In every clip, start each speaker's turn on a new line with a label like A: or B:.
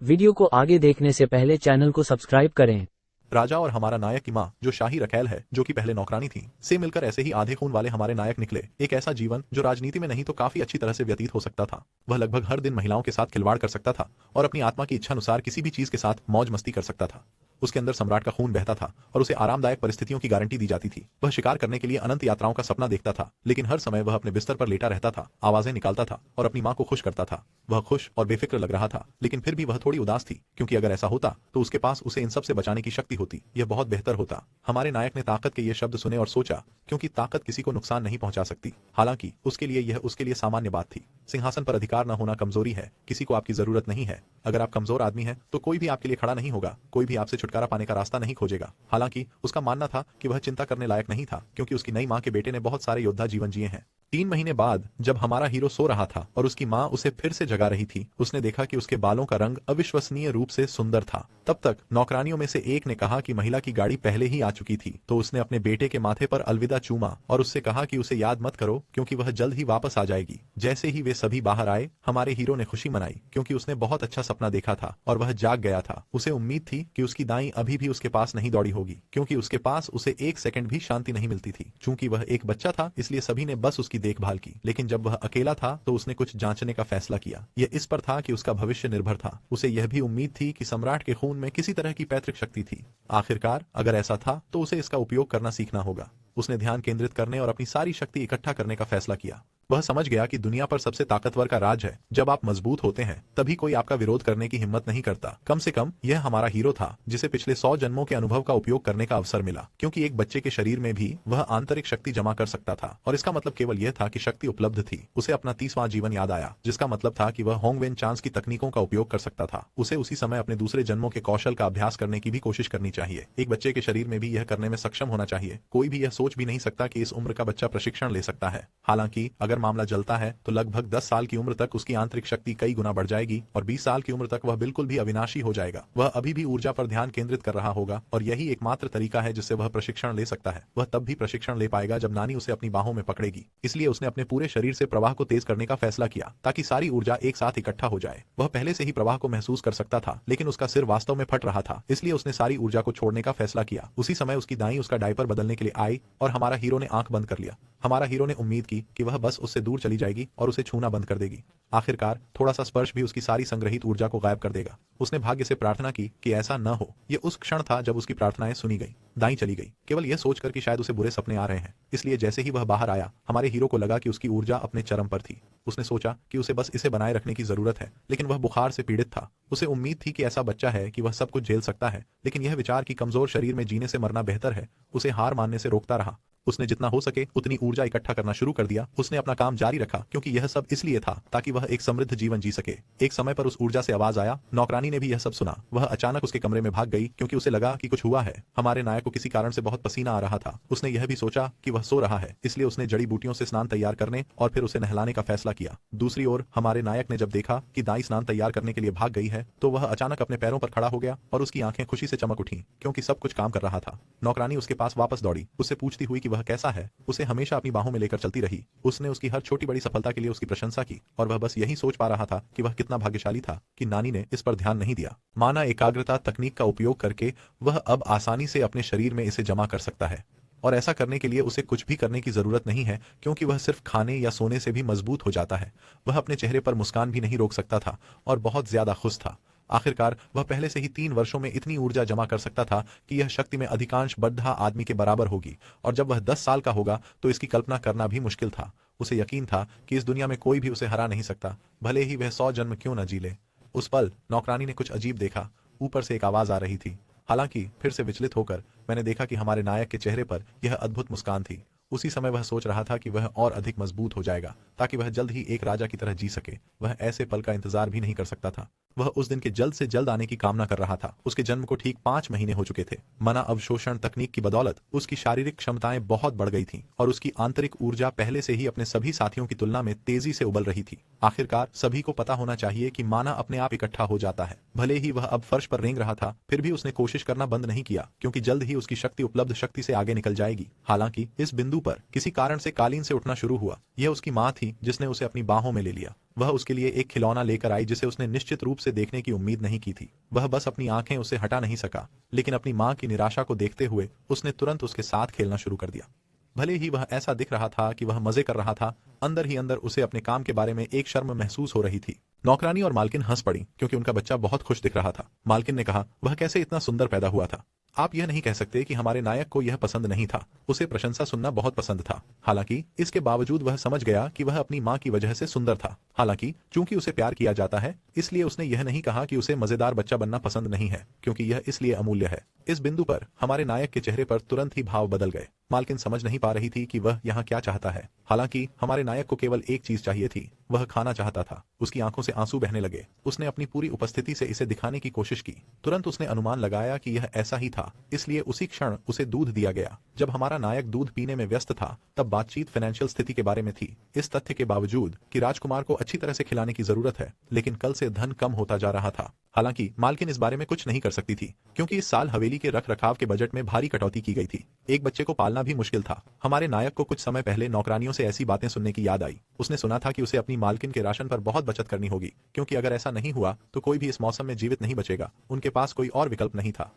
A: Video को आगे देखने से पहले चैनल को सब्सक्राइब करें।
B: राजा और हमारा नायक की माँ जो शाही रखैल है, जो कि पहले नौकरानी थी, से मिलकर ऐसे ही आधे खून वाले हमारे नायक निकले। एक ऐसा जीवन जो राजनीति में नहीं तो काफी अच्छी तरह से व्यतीत हो सकता था। वह लगभग हर दिन महिलाओं के साथ खिलवाड़ कर सकता था और अपनी आत्मा की इच्छा अनुसार किसी भी चीज के साथ मौज मस्ती कर सकता था। उसके अंदर सम्राट का खून बहता था और उसे आरामदायक परिस्थितियों की गारंटी दी जाती थी। वह शिकार करने के लिए अनंत यात्राओं का सपना देखता था, लेकिन हर समय वह अपने बिस्तर पर लेटा रहता था, आवाजें निकालता था और अपनी माँ को खुश करता था। वह खुश और बेफिक्र लग रहा था, लेकिन फिर भी वह थोड़ी उदास थी, क्योंकि अगर ऐसा होता तो उसके पास उसे इन सब से बचाने की शक्ति होती। यह बहुत बेहतर होता। हमारे नायक ने ताकत के ये शब्द सुने और सोचा, क्योंकि ताकत किसी को नुकसान नहीं पहुंचा सकती। हालांकि उसके लिए यह उसके लिए सामान्य बात थी। सिंहासन पर अधिकार न होना कमजोरी है, किसी को आपकी जरूरत नहीं है। अगर आप कमजोर आदमी हैं तो कोई भी आपके लिए खड़ा नहीं होगा, कोई भी आपसे छुटकारा पाने का रास्ता नहीं खोजेगा। हालांकि उसका मानना था कि वह चिंता करने लायक नहीं था, क्योंकि उसकी नई मां के बेटे ने बहुत सारे योद्धा जीवन जिए हैं। 3 महीने बाद जब हमारा हीरो सो रहा था और उसकी मां उसे फिर से जगा रही थी, उसने देखा कि उसके बालों का रंग अविश्वसनीय रूप से सुंदर था। तब तक नौकरानियों में से एक ने कहा कि महिला की गाड़ी पहले ही आ चुकी थी, तो उसने अपने बेटे के माथे पर अलविदा चूमा और उससे कहा कि उसे याद मत करो, क्योंकि वह जल्द ही वापस आ जाएगी। जैसे ही वे सभी बाहर आए, हमारे हीरो ने खुशी मनाई, क्योंकि उसने बहुत अच्छा सपना देखा था और वह जाग गया था। उसे उम्मीद थी कि उसकी दाई अभी भी उसके पास नहीं दौड़ी होगी, क्योंकि उसके पास उसे 1 सेकंड भी शांति नहीं मिलती थी। चूंकि वह एक बच्चा था, इसलिए सभी ने बस उसकी देखभाल की, लेकिन जब वह अकेला था तो उसने कुछ जांचने का फैसला किया। यह इस पर था कि उसका भविष्य निर्भर था। उसे यह भी उम्मीद थी कि सम्राट के खून में किसी तरह की पैतृक शक्ति थी। आखिरकार अगर ऐसा था तो उसे इसका उपयोग करना सीखना होगा। उसने ध्यान केंद्रित करने और अपनी सारी शक्ति इकट्ठा करने का फैसला किया। वह समझ गया कि दुनिया पर सबसे ताकतवर का राज है जब आप मजबूत होते हैं, तभी कोई आपका विरोध करने की हिम्मत नहीं करता। कम से कम यह हमारा हीरो था, जिसे पिछले 100 जन्मों के अनुभव का उपयोग करने का अवसर मिला, क्योंकि एक बच्चे के शरीर में भी वह आंतरिक शक्ति जमा कर सकता था। और इसका मतलब केवल यह था कि शक्ति उपलब्ध थी। उसे अपना 30वां जीवन याद आया, जिसका मतलब था कि वह होंगवेन चांस की तकनीकों का उपयोग कर सकता था। उसे उसी समय अपने दूसरे जन्मों के कौशल का अभ्यास करने की भी कोशिश करनी चाहिए। एक बच्चे के शरीर में भी यह करने में सक्षम होना चाहिए। कोई भी यह सोच भी नहीं सकता कि इस उम्र का बच्चा प्रशिक्षण ले सकता है। हालांकि अगर मामला जलता है तो लगभग 10 साल की उम्र तक उसकी आंतरिक शक्ति कई गुना बढ़ जाएगी और 20 साल की उम्र तक वह बिल्कुल भी अविनाशी हो जाएगा। वह अभी भी ऊर्जा पर ध्यान केंद्रित कर रहा होगा और यही एकमात्र तरीका है जिससे वह प्रशिक्षण ले सकता है। वह तब भी प्रशिक्षण ले पाएगा जब नानी उसे अपनी बाहों में पकड़ेगी। इसलिए उसने अपने पूरे शरीर से प्रवाह को तेज करने का फैसला किया, ताकि सारी ऊर्जा एक साथ इकट्ठा हो जाए। वह पहले से ही प्रवाह को महसूस कर सकता था, लेकिन उसका सिर वास्तव में फट रहा था, इसलिए उसने सारी ऊर्जा को छोड़ने का फैसला किया। उसी समय उसकी दाई उसका डायपर बदलने के लिए आई और हमारा हीरो ने आंख बंद कर लिया। हमारा हीरो ने उम्मीद की कि वह बस उससे दूर चली जाएगी और उसे छूना बंद कर देगी। आखिरकार थोड़ा सा स्पर्श भी उसकी सारी संग्रहित ऊर्जा को गायब कर देगा। उसने भाग्य से प्रार्थना की कि ऐसा न हो। यह उस क्षण था जब उसकी प्रार्थनाएं सुनी गई। दाई चली गई, केवल यह सोचकर कि शायद उसे बुरे सपने आ रहे हैं। इसलिए जैसे ही वह बाहर आया, हमारे हीरो को लगा कि उसकी ऊर्जा अपने चरम पर थी। उसने सोचा कि उसे बस इसे बनाए रखने की जरूरत है, लेकिन वह बुखार से पीड़ित था। उसे उम्मीद थी कि ऐसा बच्चा है कि वह सब कुछ झेल सकता है, लेकिन यह विचार कि कमजोर शरीर में जीने से मरना बेहतर है, उसे हार मानने से रोकता रहा। उसने जितना हो सके उतनी ऊर्जा इकट्ठा करना शुरू कर दिया। उसने अपना काम जारी रखा, क्योंकि यह सब इसलिए था ताकि वह एक समृद्ध जीवन जी सके। एक समय पर उस ऊर्जा से आवाज आया। नौकरानी ने भी यह सब सुना। वह अचानक उसके कमरे में भाग गई, क्योंकि उसे लगा कि कुछ हुआ है। हमारे नायक को किसी कारण से बहुत पसीना आ रहा था। उसने यह भी सोचा कि वह सो रहा है, इसलिए उसने जड़ी बूटियों से स्नान तैयार करने और फिर उसे नहलाने का फैसला किया। दूसरी ओर हमारे नायक ने जब देखा कि दाई स्नान तैयार करने के लिए भाग गई है, तो वह अचानक अपने पैरों पर खड़ा हो गया और उसकी आंखें खुशी से चमक उठी, क्योंकि सब कुछ काम कर रहा था। नौकरानी उसके पास वापस दौड़ी, उससे पूछती हुई कि वह कैसा है। उसे हमेशा अपनी बाहों में लेकर चलती रही। उसने उसकी हर छोटी बड़ी सफलता के लिए उसकी प्रशंसा की और वह बस यही सोच पा रहा था कि वह कितना भाग्यशाली था कि नानी ने इस पर ध्यान नहीं दिया। माना एकाग्रता तकनीक का उपयोग करके वह अब आसानी से अपने शरीर में इसे जमा कर सकता है, और ऐसा करने के लिए उसे कुछ भी करने की जरूरत नहीं है, क्योंकि वह सिर्फ खाने या सोने से भी मजबूत हो जाता है। वह अपने चेहरे पर मुस्कान भी नहीं रोक सकता था और बहुत ज्यादा खुश था। आखिरकार वह पहले से ही 3 वर्षों में इतनी ऊर्जा जमा कर सकता था कि यह शक्ति में अधिकांश बद्धा आदमी के बराबर होगी, और जब वह 10 साल का होगा तो इसकी कल्पना करना भी मुश्किल था। उसे यकीन था कि इस दुनिया में कोई भी उसे हरा नहीं सकता, भले ही वह 100 जन्म क्यों न जी ले। उस पल नौकरानी ने कुछ अजीब देखा। ऊपर से एक आवाज आ रही थी। हालांकि फिर से विचलित होकर मैंने देखा कि हमारे नायक के चेहरे पर यह अद्भुत मुस्कान थी। उसी समय वह सोच रहा था कि वह और अधिक मजबूत हो जाएगा, ताकि वह जल्द ही एक राजा की तरह जी सके। वह ऐसे पल का इंतजार भी नहीं कर सकता था। वह उस दिन के जल्द से जल्द आने की कामना कर रहा था। उसके जन्म को ठीक 5 महीने हो चुके थे। मना अवशोषण तकनीक की बदौलत उसकी शारीरिक क्षमताएं बहुत बढ़ गई थीं और उसकी आंतरिक ऊर्जा पहले से ही अपने सभी साथियों की तुलना में तेजी से उबल रही थी। आखिरकार सभी को पता होना चाहिए कि माना अपने आप इकट्ठा हो जाता है। भले ही वह अब फर्श पर रेंग रहा था, फिर भी उसने कोशिश करना बंद नहीं किया, क्योंकि जल्द ही उसकी शक्ति उपलब्ध शक्ति से आगे निकल जाएगी। हालांकि इस बिंदु पर किसी कारण से कालीन से उठना शुरू हुआ। यह उसकी माँ थी जिसने उसे अपनी बाहों में ले लिया। वह उसके लिए एक खिलौना लेकर आई जिसे उसने निश्चित रूप से देखने की उम्मीद नहीं की थी। वह बस अपनी आंखें उसे हटा नहीं सका, लेकिन अपनी मां की निराशा को देखते हुए उसने तुरंत उसके साथ खेलना शुरू कर दिया। भले ही वह ऐसा दिख रहा था कि वह मजे कर रहा था, अंदर ही अंदर उसे अपने काम के बारे में एक शर्म महसूस हो रही थी। नौकरानी और मालकिन हंस पड़ी क्योंकि उनका बच्चा बहुत खुश दिख रहा था। मालकिन ने कहा, वह कैसे इतना सुंदर पैदा हुआ था। आप यह नहीं कह सकते कि हमारे नायक को यह पसंद नहीं था। उसे प्रशंसा सुनना बहुत पसंद था। हालांकि इसके बावजूद वह समझ गया कि वह अपनी मां की वजह से सुंदर था। हालांकि चूंकि उसे प्यार किया जाता है, इसलिए उसने यह नहीं कहा कि उसे मजेदार बच्चा बनना पसंद नहीं है, क्योंकि यह इसलिए अमूल्य है। इस बिंदु पर हमारे नायक के चेहरे पर तुरंत ही भाव बदल गए। मालकिन समझ नहीं पा रही थी कि वह यहाँ क्या चाहता है। हालांकि हमारे नायक को केवल एक चीज चाहिए थी, वह खाना चाहता था। उसकी आंखों से आंसू बहने लगे। उसने अपनी पूरी उपस्थिति से इसे दिखाने की कोशिश की। तुरंत उसने अनुमान लगाया कि यह ऐसा ही था, इसलिए उसी क्षण उसे दूध दिया गया। जब हमारा नायक दूध पीने में व्यस्त था, तब बातचीत फाइनेंशियल स्थिति के बारे में थी। इस तथ्य के बावजूद कि राजकुमार को अच्छी तरह से खिलाने की जरूरत है, लेकिन कल से धन कम होता जा रहा था। हालांकि मालकिन इस बारे में कुछ नहीं कर सकती थी, क्योंकि इस साल हवेली के रख रखाव के बजट में भारी कटौती की गई थी। एक बच्चे को पालना भी मुश्किल था। हमारे नायक को कुछ समय पहले नौकरानियों से ऐसी बातें सुनने की याद आई। उसने सुना था कि उसे अपनी मालकिन के राशन पर बहुत बचत करनी होगी, क्योंकि अगर ऐसा नहीं हुआ तो कोई भी इस मौसम में जीवित नहीं बचेगा। उनके पास कोई और विकल्प नहीं था।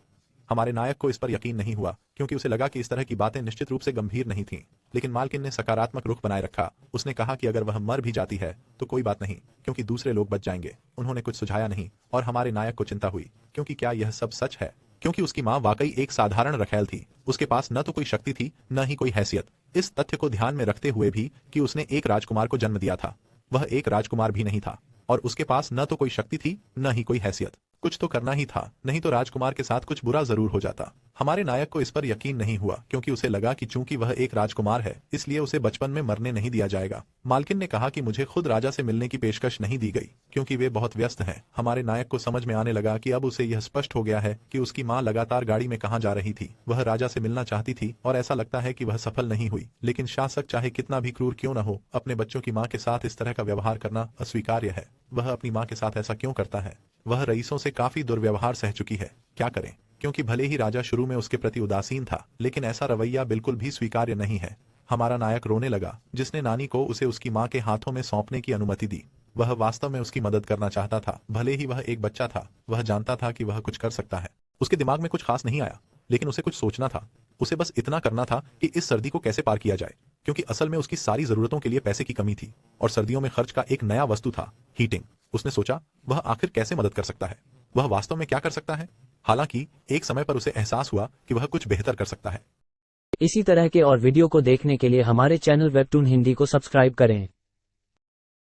B: हमारे नायक को इस पर यकीन नहीं हुआ, क्योंकि उसे लगा कि इस तरह की बातें निश्चित रूप से गंभीर नहीं थीं। लेकिन मालकिन ने सकारात्मक रुख बनाए रखा। उसने कहा कि अगर वह मर भी जाती है तो कोई बात नहीं, क्योंकि दूसरे लोग बच जाएंगे। उन्होंने कुछ सुझाया नहीं, और हमारे नायक को चिंता हुई, क्योंकि क्या यह सब सच है? क्योंकि उसकी मां वाकई एक साधारण रखैल थी। उसके पास न तो कोई शक्ति थी, न ही कोई हैसियत। इस तथ्य को ध्यान में रखते हुए भी कि उसने एक राजकुमार को जन्म दिया था, वह एक राजकुमार भी नहीं था, और उसके पास न तो कोई शक्ति थी, न ही कोई हैसियत। कुछ तो करना ही था, नहीं तो राजकुमार के साथ कुछ बुरा जरूर हो जाता। हमारे नायक को इस पर यकीन नहीं हुआ, क्योंकि उसे लगा कि चूंकि वह एक राजकुमार है, इसलिए उसे बचपन में मरने नहीं दिया जाएगा। मालकिन ने कहा कि मुझे खुद राजा से मिलने की पेशकश नहीं दी गई, क्योंकि वे बहुत व्यस्त हैं। हमारे नायक को समझ में आने लगा कि अब उसे यह स्पष्ट हो गया है कि उसकी मां लगातार गाड़ी में कहां जा रही थी। वह राजा से मिलना चाहती थी, और ऐसा लगता है कि वह सफल नहीं हुई। लेकिन शासक चाहे कितना भी क्रूर क्यों न हो, अपने बच्चों की मां के साथ इस तरह का व्यवहार करना अस्वीकार्य है। वह अपनी मां के साथ ऐसा क्यों करता है? वह रईसों से काफी दुर्व्यवहार सह चुकी है। क्या करें? क्योंकि भले ही राजा शुरू में उसके प्रति उदासीन था, लेकिन ऐसा रवैया बिल्कुल भी स्वीकार्य नहीं है। हमारा नायक रोने लगा, जिसने नानी को उसे उसकी मां के हाथों में सौंपने की अनुमति दी। वह वास्तव में उसकी मदद करना चाहता था। भले ही वह एक बच्चा था, वह जानता था कि वह कुछ कर सकता है। उसके दिमाग में कुछ खास नहीं आया, लेकिन उसे कुछ सोचना था। उसे बस इतना करना था कि इस सर्दी को कैसे पार किया जाए, क्योंकि असल में उसकी सारी जरूरतों के लिए पैसे की कमी थी, और सर्दियों में खर्च का एक नया वस्तु था, हीटिंग। उसने सोचा, वह आखिर कैसे मदद कर सकता है? वह वास्तव में क्या कर सकता है? हालांकि एक समय पर उसे एहसास हुआ कि वह कुछ बेहतर कर सकता है।
A: इसी तरह के और वीडियो को देखने के लिए हमारे चैनल वेबटून हिंदी को सब्सक्राइब करें।